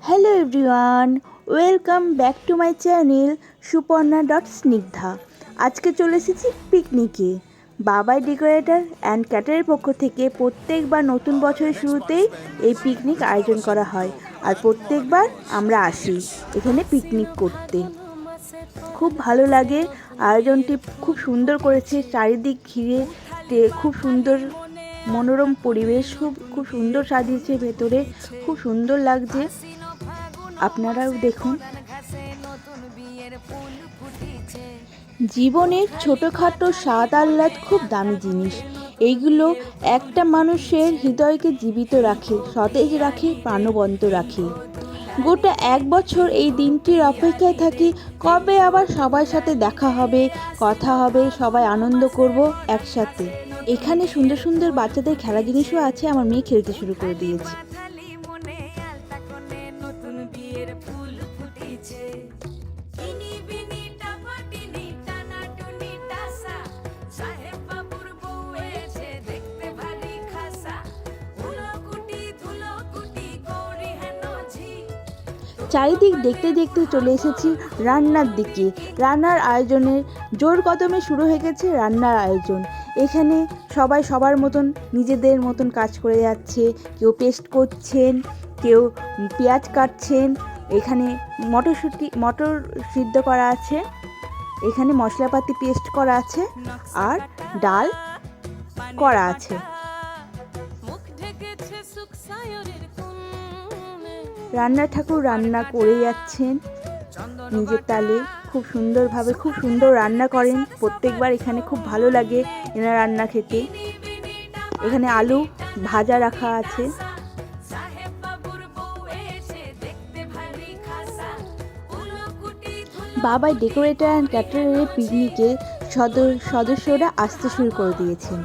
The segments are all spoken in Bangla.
Hello everyone, welcome back to my channel সুপর্ণা.স্নিগ্ধা। আজকে চলে এসেছি পিকনিকে। বাবাই ডেকোরেটর অ্যান্ড ক্যাটারের পক্ষ থেকে প্রত্যেকবার নতুন বছরের শুরুতেই এই পিকনিক আয়োজন করা হয়, আর প্রত্যেকবার আমরা আসি এখানে পিকনিক করতে। খুব ভালো লাগে, আয়োজনটি খুব সুন্দর করেছে, চারিদিক ঘিরে খুব সুন্দর মনোরম পরিবেশ, খুব সুন্দর সাজিয়েছে, ভেতরে খুব সুন্দর লাগছে, আপনারাও দেখুন। জীবনের ছোটোখাটো স্বাদ আহ্লাদ খুব দামি জিনিস। এইগুলো একটা মানুষের হৃদয়কে জীবিত রাখে, সতেজ রাখে, প্রাণবন্ত রাখে। গোটা এক বছর এই দিনটির অপেক্ষায় থাকি, কবে আবার সবার সাথে দেখা হবে, কথা হবে, সবাই আনন্দ করব একসাথে। এখানে সুন্দর সুন্দর বাচ্চাদের খেলা জিনিসও আছে, আমার মেয়ে খেলতে শুরু করে দিয়েছে। চারিদিক দেখতে দেখতে চলে এসেছি রান্নার দিকে। রান্নার আয়োজনের জোর কদমে শুরু হয়ে গেছে রান্নার আয়োজন। এখানে সবাই সবার মতন নিজেদের মতন কাজ করে যাচ্ছে। কেউ পেস্ট করছেন, কেউ পেঁয়াজ কাটছেন। এখানে মটর সিদ্ধ করা আছে, এখানে মশলাপাতি পেস্ট করা আছে, আর ডাল করা আছে। রান্নার ঠাকুর রান্না করে যাচ্ছেন নিজের তালে, খুব সুন্দরভাবে, খুব সুন্দর রান্না করেন প্রত্যেকবার। এখানে খুব ভালো লাগে এনার রান্না খেতে। এখানে আলু ভাজা রাখা আছে। বাবাই ডেকোরেটর অ্যান্ড ক্যাটারারের পিকনিকে সদস্যরা আসতে শুরু করে দিয়েছেন।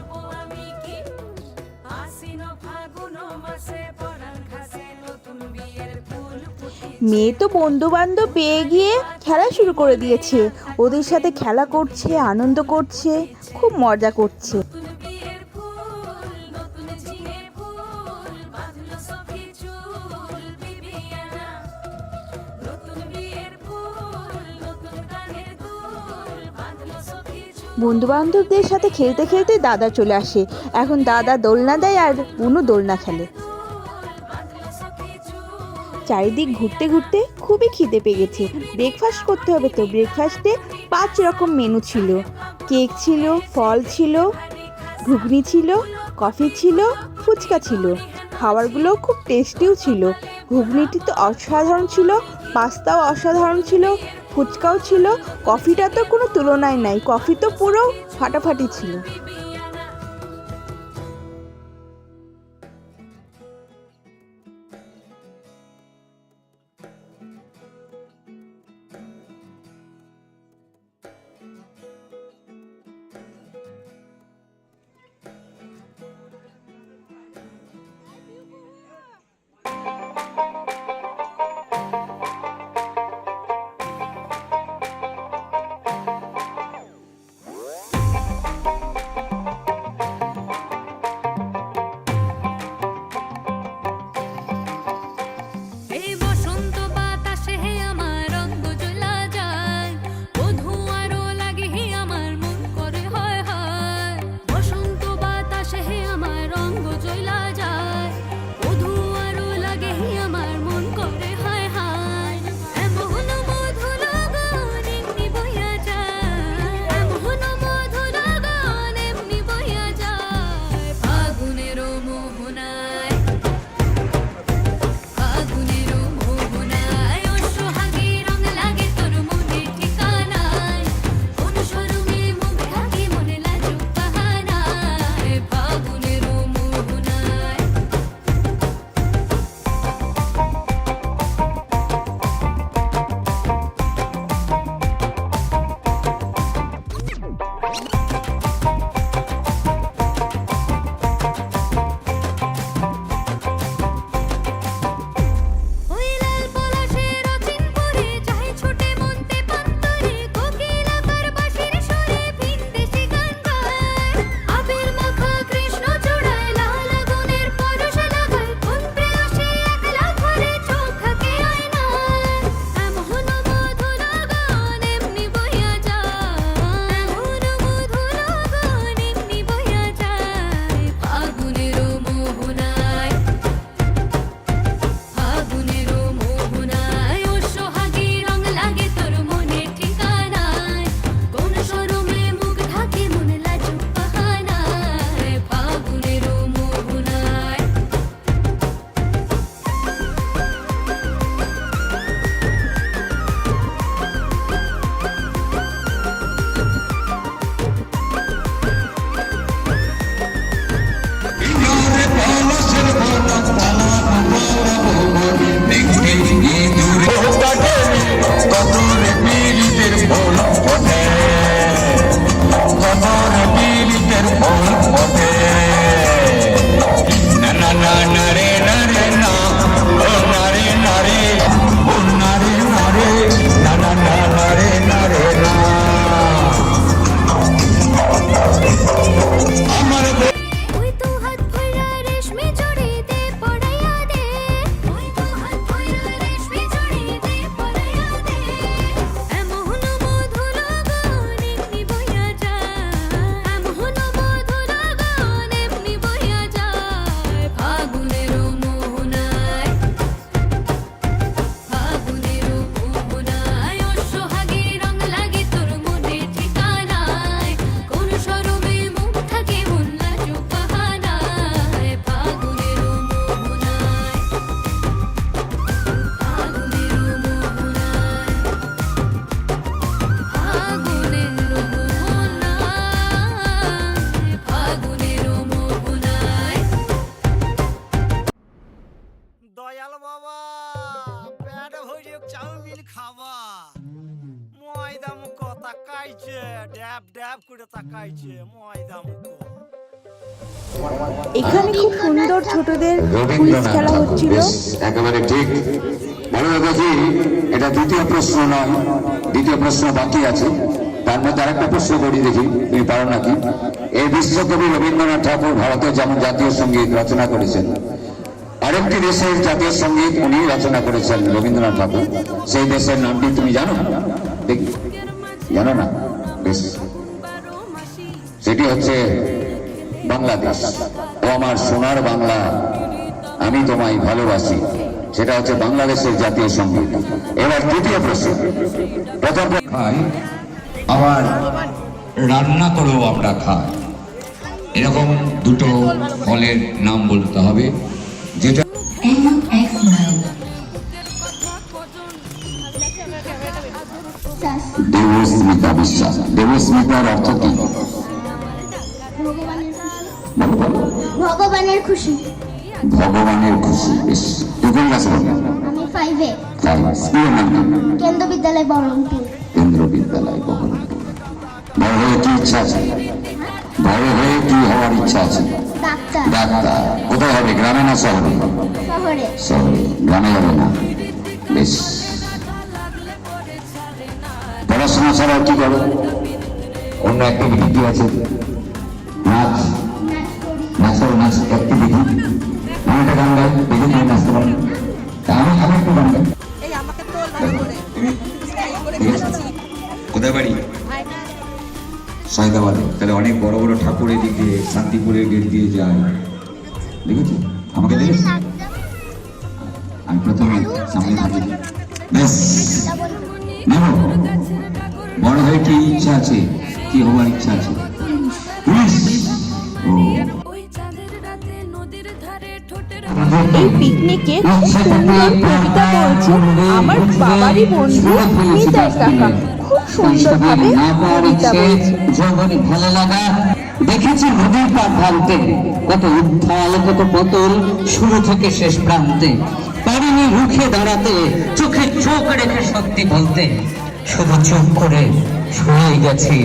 মেয়ে তো বন্ধু বান্ধব পেয়ে গিয়ে খেলা শুরু করে দিয়েছে, ওদের সাথে খেলা করছে, আনন্দ করছে, খুব মজা করছে। বন্ধু বান্ধবদের সাথে খেলতে খেলতে দাদা চলে আসে। এখন দাদা দোলনা দেয় আর বুনু দোলনা খেলে। চারিদিক ঘুরতে ঘুরতে খুবই খিদে পেয়ে গেছে, ব্রেকফাস্ট করতে হবে। তো ব্রেকফাস্টে 5 রকম মেনু ছিল। কেক ছিল, ফল ছিল, ঘুগনি ছিল, কফি ছিল, ফুচকা ছিল। খাবারগুলো খুব টেস্টিও ছিল। ঘুগনিটি তো অসাধারণ ছিল, পাস্তাও অসাধারণ ছিল, ফুচকাও ছিল, কফিটা তো কোনো তুলনাই নাই, কফি তো পুরো ফাটাফাটি ছিল। খাবা ময়দা মুখো তাকাইছে ড্যাব ড্যাব করে তাকাইছে ময়দা মুখো। এখানে খুব সুন্দর ছোটদের কুইজ খেলা হচ্ছিল। একেবারে ঠিক। ভালো দেখি, এটা দ্বিতীয় প্রশ্ন নয়, দ্বিতীয় প্রশ্ন বাকি আছে। তার মধ্যে আরেকটা প্রশ্ন করি, দেখি তুমি পারো নাকি। এই বিশ্বকবি রবীন্দ্রনাথ ঠাকুর ভারতের যেমন জাতীয় সঙ্গীত রচনা করেছেন, আরেকটি দেশের জাতীয় সঙ্গীত উনি রচনা করেছেন রবীন্দ্রনাথ ঠাকুর। সেই দেশের নামটি তুমি জানো? দেখি, জানো না? বেশ, সেটি হচ্ছে বাংলাদেশ। ও আমার সোনার বাংলা, আমি তোমায় ভালোবাসি, সেটা হচ্ছে বাংলাদেশের জাতীয় সঙ্গীত। এবার দ্বিতীয় প্রশ্ন। প্রথম খাই, আবার রান্না করেও আমরা খাই, এরকম দুটো ফলের নাম বলতে হবে, যেটা দেবস্মিতা বিশ্বাস। দেবস্মিতার অর্থ কি? ভগবানের খুশি। ভগবানের খুশি। বেশ, তুই কোন ক্লাসে পড়ো? আমি 5-এ। স্কুলের নাম কি? কেন্দ্র বিদ্যালয় বহরমপুর। কেন্দ্র বিদ্যালয় বহরমপুর। বড় হয়ে কি ইচ্ছা আছে? বড় হয়ে কি হওয়ার ইচ্ছা আছে? ডাক্তার। ডাক্তার। কোথায় হবে, গ্রামে না শহরে? শহরে। শহরে। গ্রামে হবে না। বেশ, পড়াশোনা ছাড়াও কি করো? অন্য অ্যাক্টিভিটি কি আছে? নাচ। নাচ করো, নাচ অ্যাক্টিভিটি। আমি একটা গান গাই, দেখি তুমি নাচতে পারো। আমি একটু গান গাই। কোথায় বাড়ি? সায়দাবাদে। তাহলে অনেক বড় বড় ঠাকুর এদিকে শান্তিপুরের গেট দিয়ে যায়, দেখেছি? আমাকে দেখেছি? আমি প্রথমে সামনে থাকি। বেশ, নেবো। বড় হয়ে কি ইচ্ছা আছে, কি হওয়ার ইচ্ছা আছে? পুলিশ। ও, এই পিকনিকে খুব সুন্দর কবিতা বলছে আমার বাবারই বন্ধু নিতাই কাকা। খুব সুন্দরভাবে কবিতা বলছে। যখন ভালো লাগা দেখেছি নদীর পার ভাঙতে, কত উত্থাল কত পতন শুরু থেকে শেষ প্রান্তে, পারিনি রুখে দাঁড়াতে, চোখে চোখ রেখে সত্যি বলতে, শুধু চুপ করে শুয়ে গেছি।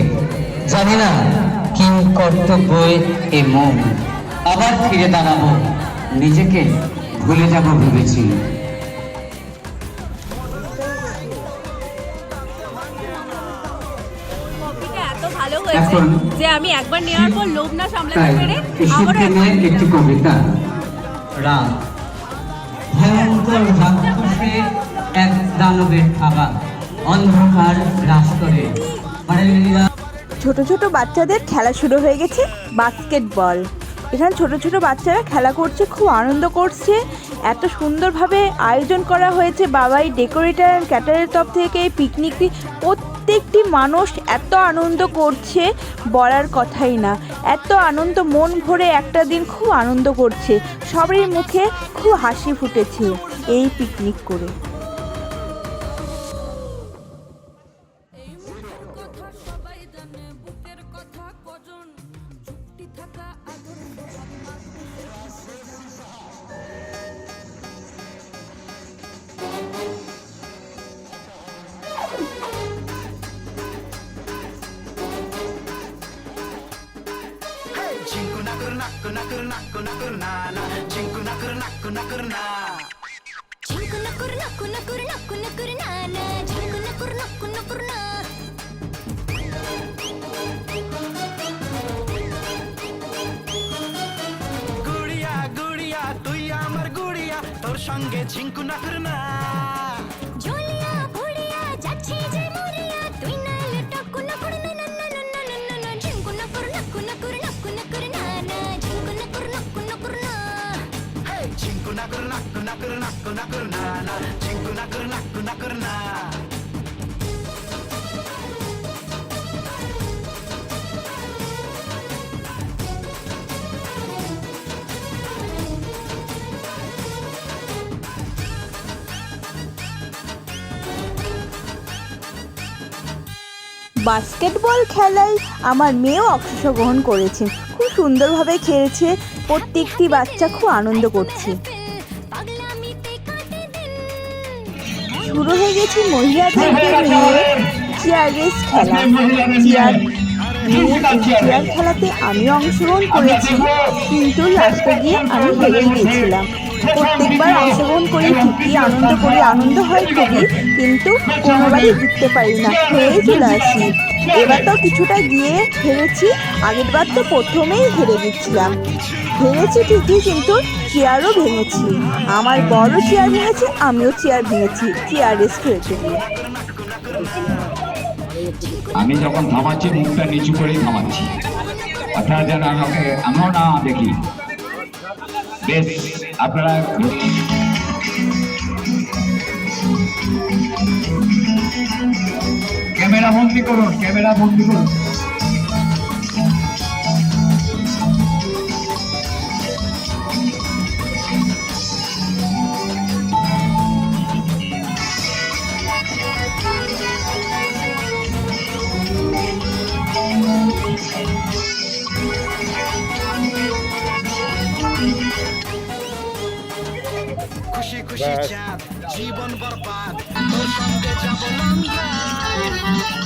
জানি না কি কর্তব্য এ মন, আবার ফিরে দাঁড়াবো, নিজেকে ভুলে যাব ভেবেছি। এত ভালো হয়েছে যে আমি একবার নেওয়ার পর লোভ না সামলাতে পেরে আবার একটি কবিতা। রাত, ভয়ঙ্কর রাক্ষসে এক দানবের থাবা, অন্ধকার গ্রাস করে। ছোট ছোট বাচ্চাদের খেলা শুরু হয়ে গেছে, বাস্কেটবল। এখানে ছোট ছোট বাচ্চারা খেলা করছে, খুব আনন্দ করছে। এত সুন্দরভাবে আয়োজন করা হয়েছে বাবাই ডেকোরেটর অ্যান্ড ক্যাটারের তরফ থেকে এই পিকনিকটি। প্রত্যেকটি মানুষ এত আনন্দ করছে বলার কথাই না। এত আনন্দ, মন ভরে একটা দিন খুব আনন্দ করছে। সবারই মুখে খুব হাসি ফুটেছে এই পিকনিক করে। গুড়িয়া গুড়িয়া তুই আমার গুড়িয়া, তোর সঙ্গে ঝিঙ্কু না করনা। ঝুলিয়া ভুলিয়া যাচ্ছি যে মরিয়া, তুই না এলে টাকু না করে না না না না না না না, ঝিঙ্কু না করে নাকু না করে নাকু না করে না না, ঝিঙ্কু না করে নাকু না করে না। হেই ঝিঙ্কু না কর নাকু না কর নাকু না কর না না, ঝিঙ্কু না কর নাকু না কর না। বাস্কেটবল খেলায় আমার মেয়েও অংশগ্রহণ করেছে, খুব সুন্দরভাবে খেলছে। প্রত্যেকটি বাচ্চা খুব আনন্দ করছে। পাগলামিতে কাটে দিন, শুরু হয়ে গেছে মহিলাদেরকে নিয়ে চেয়ার রেস খেলা। চেয়ার খেলাতে আমি অংশগ্রহণ করেছি, কিন্তু লাস্টে গিয়ে আমি হেরে গিয়েছিলাম। প্রত্যেকবার অংশগ্রহণ করি, ঠিকই আনন্দ করি, আনন্দ হয় খুবই, কিন্তু কোনোবারই জিততে পারি না, হেরেই চলে আসি। এবার তো কিছুটা গিয়ে হেরেছি, আগের বার তো প্রথমেই হেরে গেছিলাম। হেরেছি ঠিকই, কিন্তু চেয়ারও ভেঙেছি। আমার বড় চেয়ার ভেঙেছে, আমিও চেয়ার ভেঙেছি চেয়ার রেস খেলতে গিয়ে। আমি যখন থামাচ্ছি মুখটা নিচু করেই থামাচ্ছি, আপনারা যেন আমাকে আমিও না দেখি। বেশ, আপনারা ক্যামেরা বন্দি করুন, ক্যামেরা বন্দি করুন। খুশি খুশি চাঁদ জীবন বরবাদ, তোর সঙ্গে যাব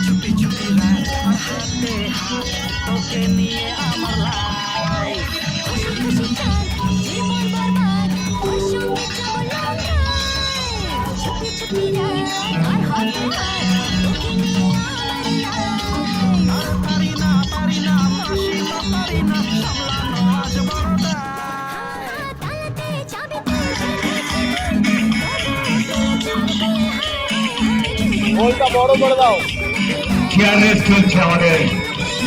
ছুটি ছুটি রাত আর হাতে হাত, তোকে নিয়ে আমার লাইফ। খুশি খুশি চাঁদ জীবন বরবাদ, তোর সঙ্গে যাব লং ড্রাইভ। ছুটি ছুটি রাত আর হাতে হাত, তোকে নিয়ে আমার লাইফ। আর পারি না মাসি না পারি না সামলানো আজ বড়টা। তালাতে চাবিতে চেয়ার রেস চলছে আমাদের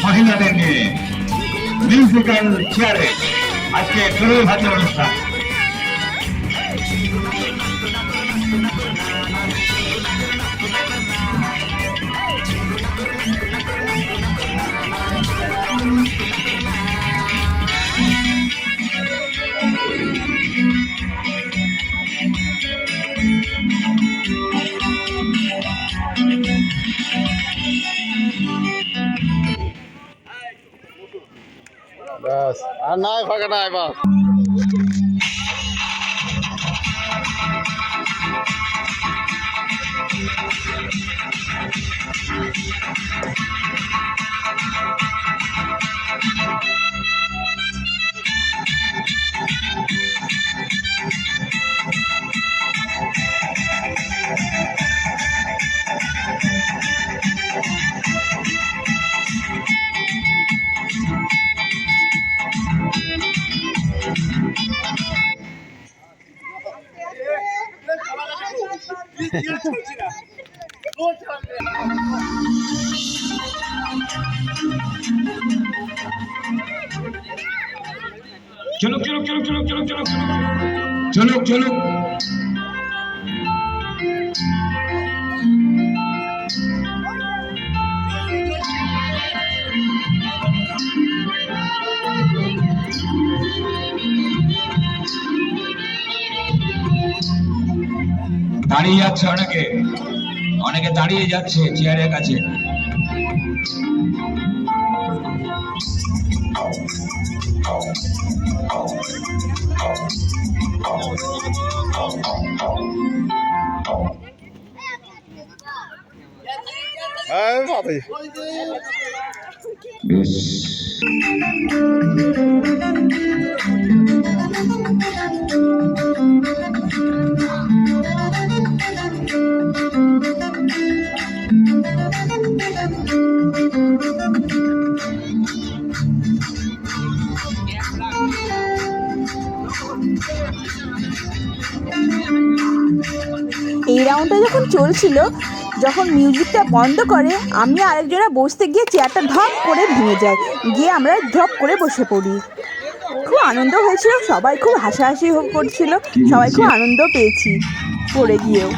মহিলাদের নিয়ে, মিউজিক্যাল চেয়ার রেস। আজকে শুরুই হচ্ছে অনুষ্ঠান। বাস আর নাই ফাঁকা নাই বাস। চলুক চলুক চলুক চলুক চলুক চলুক চলুক চলুক। দাঁড়িয়ে যাচ্ছে অনেকে, অনেকে দাঁড়িয়ে যাচ্ছে চেয়ারের কাছে। বেশ, এই রাউন্ডটা যখন চলছিল, যখন মিউজিকটা বন্ধ করে, আমি আরেকজনা বসতে গিয়ে চেয়ারটা ধপ করে ভেঙে যায়, গিয়ে আমরা ধপ করে বসে পড়ি। খুব আনন্দ হয়েছিল, সবাই খুব হাসাহাসি করছিল, সবাই খুব আনন্দ পেয়েছি পড়ে গিয়েও।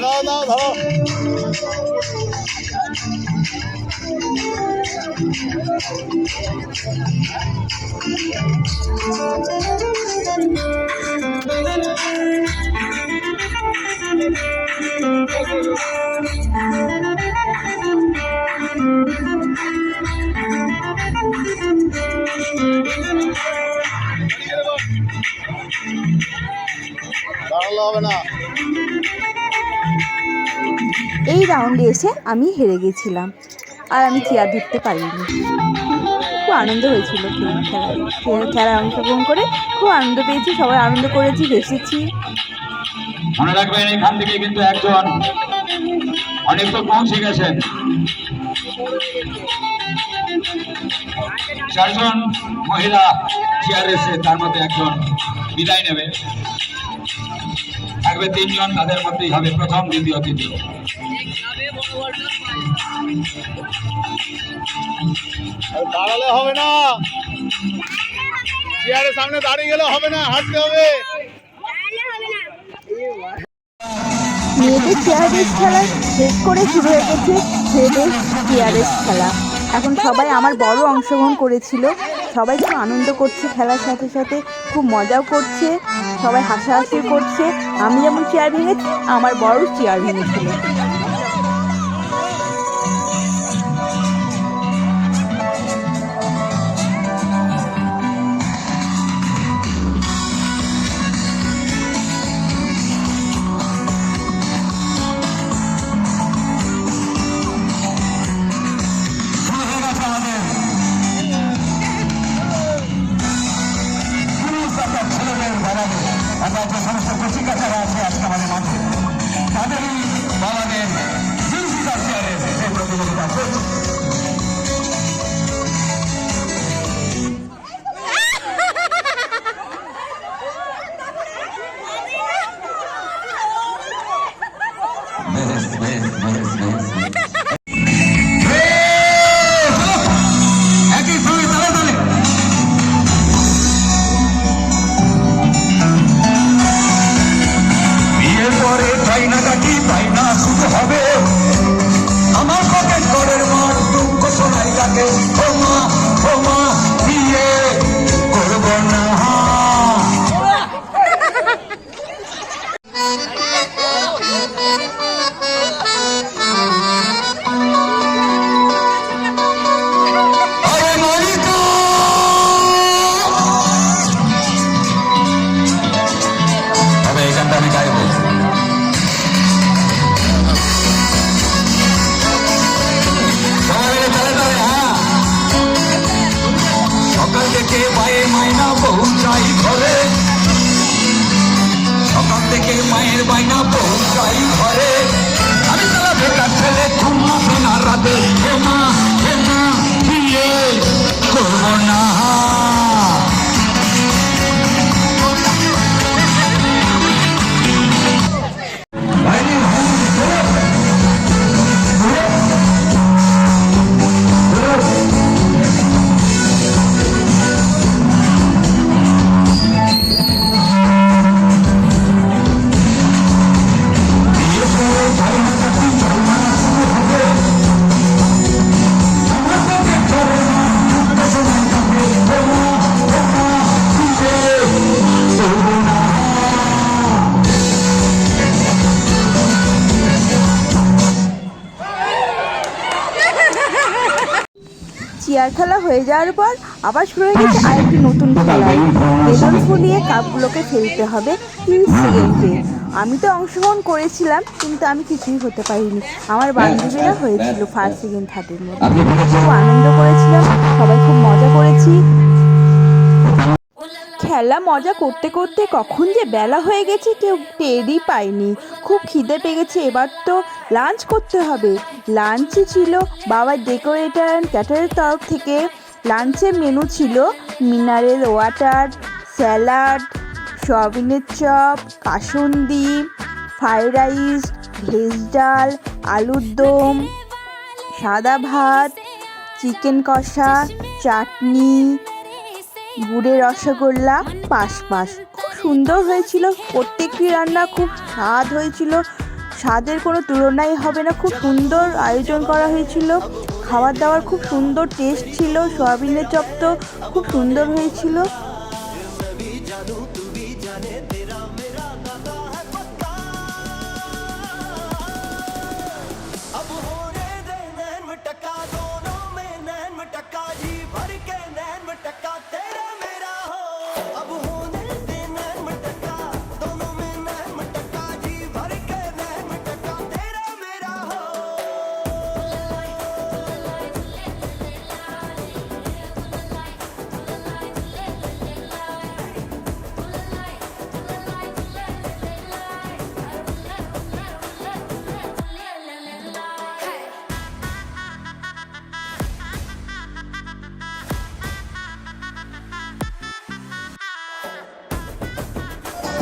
দাও দাও ধরো। দাঁড়ালে হবে না। এই রাউন্ডে এসে আমি হেরে গেছিলাম আর আমি চেয়ার ধরতে পারিনি। খুব আনন্দ হয়েছিল খেলায় অংশগ্রহণ করে, খুব আনন্দ পেয়েছি, সবাই আনন্দ করেছি, হেসেছি। মনে রাখবেন এখান থেকে কিন্তু একজন অনেক তো পৌঁছে গেছেন, 4 জন মহিলা চেয়ার এসে তার মধ্যে একজন বিদায় নেবে, থাকবে 3 জন, তাদের মধ্যেই হবে প্রথম, দ্বিতীয়, তৃতীয়। দাঁড়ালে হবে না, চেয়ারের সামনে দাঁড়িয়ে গেলে হবে না, হাঁটতে হবে। মেয়েদের চেয়ার রেস খেলা শেষ করে শুরু হয়ে গেছে ছেলেদের চেয়ার রেস খেলা। এখন সবাই আমার বড় অংশগ্রহণ করেছিল, সবাই খুব আনন্দ করছে, খেলার সাথে সাথে খুব মজাও করছে, সবাই হাসাহাসি করছে। আমি যেমন চেয়ার ভেঙেছি, আমার বড় চেয়ার ভেঙেছিল। আমরা যে সমস্ত কচিকাচারা আছে আজকে আমাদের মাঠে, তাদেরই বাবাদের মিউজিক্যাল চেয়ারের সেই প্রতিযোগিতা চলছে। আমার পকেট করের মাঠ দুঃখ শোনাই তাকে, ও মা বিয়ে করব না। তবে এই গানটা আমি গাইব। সকাল থেকে মায়ের মায়না পৌঁছাই ঘরে, সকাল থেকে মায়ের মায়না পৌঁছাই ঘরে, আমি তারা বেকার ছেলে ঘুমাবে না রাতে, হে মা বিয়ে করবো না। চেয়ার খেলা হয়ে যাওয়ার পর আবার শুরু হয়ে গেছে আরেকটি নতুন খেলা। বেলুন ফুলিয়ে কাপগুলোকে ফেলতে হবে 30 সেকেন্ডে। আমি তো অংশগ্রহণ করেছিলাম, কিন্তু আমি কিছুই হতে পারিনি। আমার বান্ধবীরা হয়েছিল 1st, 2nd, 3rd-এর মধ্যে। খুব আনন্দ করেছিলাম, সবাই খুব মজা করেছি। খেলা মজা করতে করতে কখন যে বেলা হয়ে গেছে কেউ টেরই পায়নি। খুব খিদে পেয়ে গেছে, এবার তো লাঞ্চ করতে হবে। লাঞ্চে ছিল বাবার ডেকোরেটর অ্যান্ড ক্যাটারের তরফ থেকে। লাঞ্চের মেনু ছিল মিনারেল ওয়াটার, স্যালাড, সয়াবিনের chop, kasundi, fried rice, veg ডাল, আলুর দম, সাদা ভাত, চিকেন কষা, চাটনি, গুড়ের রসগোল্লা, পাশ। খুব সুন্দর হয়েছিল, প্রত্যেকটি রান্না খুব স্বাদ হয়েছিল, স্বাদের কোনো তুলনাই হবে না। খুব সুন্দর আয়োজন করা হয়েছিল, খাবার দাবার খুব সুন্দর টেস্ট ছিল। সয়াবিনের চপ তো খুব সুন্দর হয়েছিল।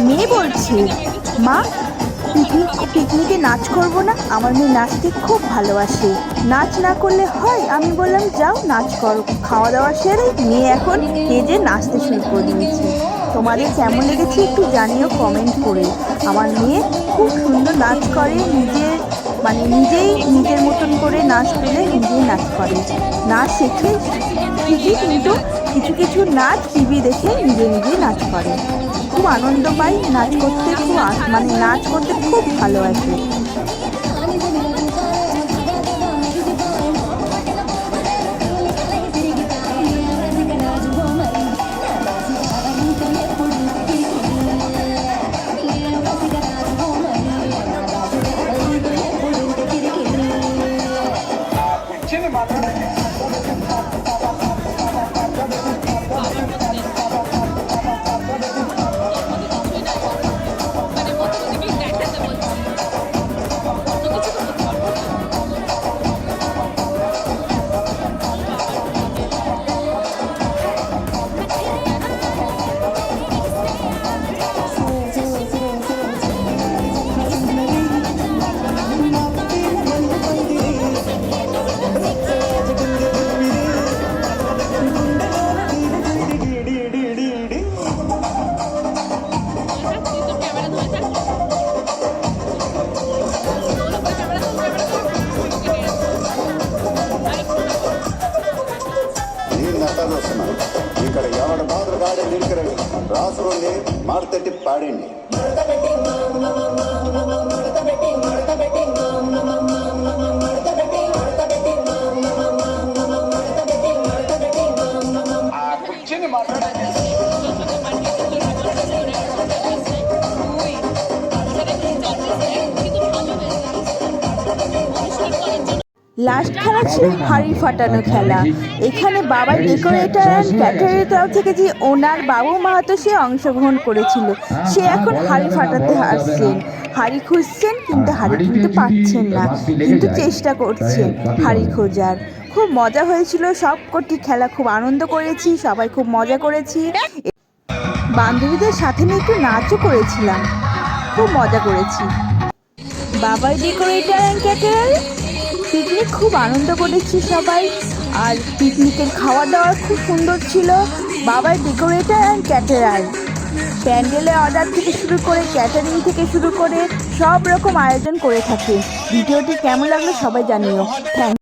মেয়ে বলছে, মা পিকনিকে নাচ করব না? আমার মেয়ে নাচতে খুব ভালোবাসে, নাচ না করলে হয়? আমি বললাম যাও নাচ করো। খাওয়া দাওয়া সেরে মেয়ে এখন স্টেজে নাচতে শুরু করে দিয়েছে। তোমাদের কেমন লেগেছে একটু জানিও কমেন্ট করে। আমার মেয়ে খুব সুন্দর নাচ করে, নিজেই নিজের মতন করে নাচ তুলে নিজেই নাচ করে। নাচ শেখে ঠিকই, কিন্তু কিছু নাচ টিভি দেখে নিজেই নাচ করে। খুব আনন্দ পাই নাচ করতে, নাচ করতে খুব ভালোবাসে। ఇక్కడ ఎవడ బాధలు గాడే నిలికరండి రాసులోని మాడతట్టి పాడండి. ఆ కూర్చొని మాట్లాడండి. লাস্ট খেলা ছিল হাঁড়ি ফাটানো খেলা। এখানে বাবার ডেকোরেটর অ্যান্ড ক্যাটারের তরফ থেকে যে ওনার বাবু মাহাতো সে অংশগ্রহণ করেছিল, সে এখন হাঁড়ি ফাটাতে আসছেন। হাঁড়ি খুঁজছেন, কিন্তু হাঁড়ি কিন্তু পাচ্ছেন না, কিন্তু চেষ্টা করছেন হাঁড়ি খোঁজার। খুব মজা হয়েছিল, সবকটি খেলা খুব আনন্দ করেছি, সবাই খুব মজা করেছি। বান্ধবীদের সাথে নিয়ে একটু নাচও করেছিলাম, খুব মজা করেছি। বাবার ডেকোরেটর অ্যান্ড ক্যাটারার পিকনিক খুব আনন্দ করেছি সবাই। আর পিকনিকের খাওয়া দাওয়া খুব সুন্দর ছিল। বাবার ডেকোরেটর অ্যান্ড ক্যাটারার প্যান্ডেলের অর্ডার থেকে শুরু করে ক্যাটারিং থেকে শুরু করে সব রকম আয়োজন করে থাকে। ভিডিওটি কেমন লাগলো সবাই জানিও। থ্যাংক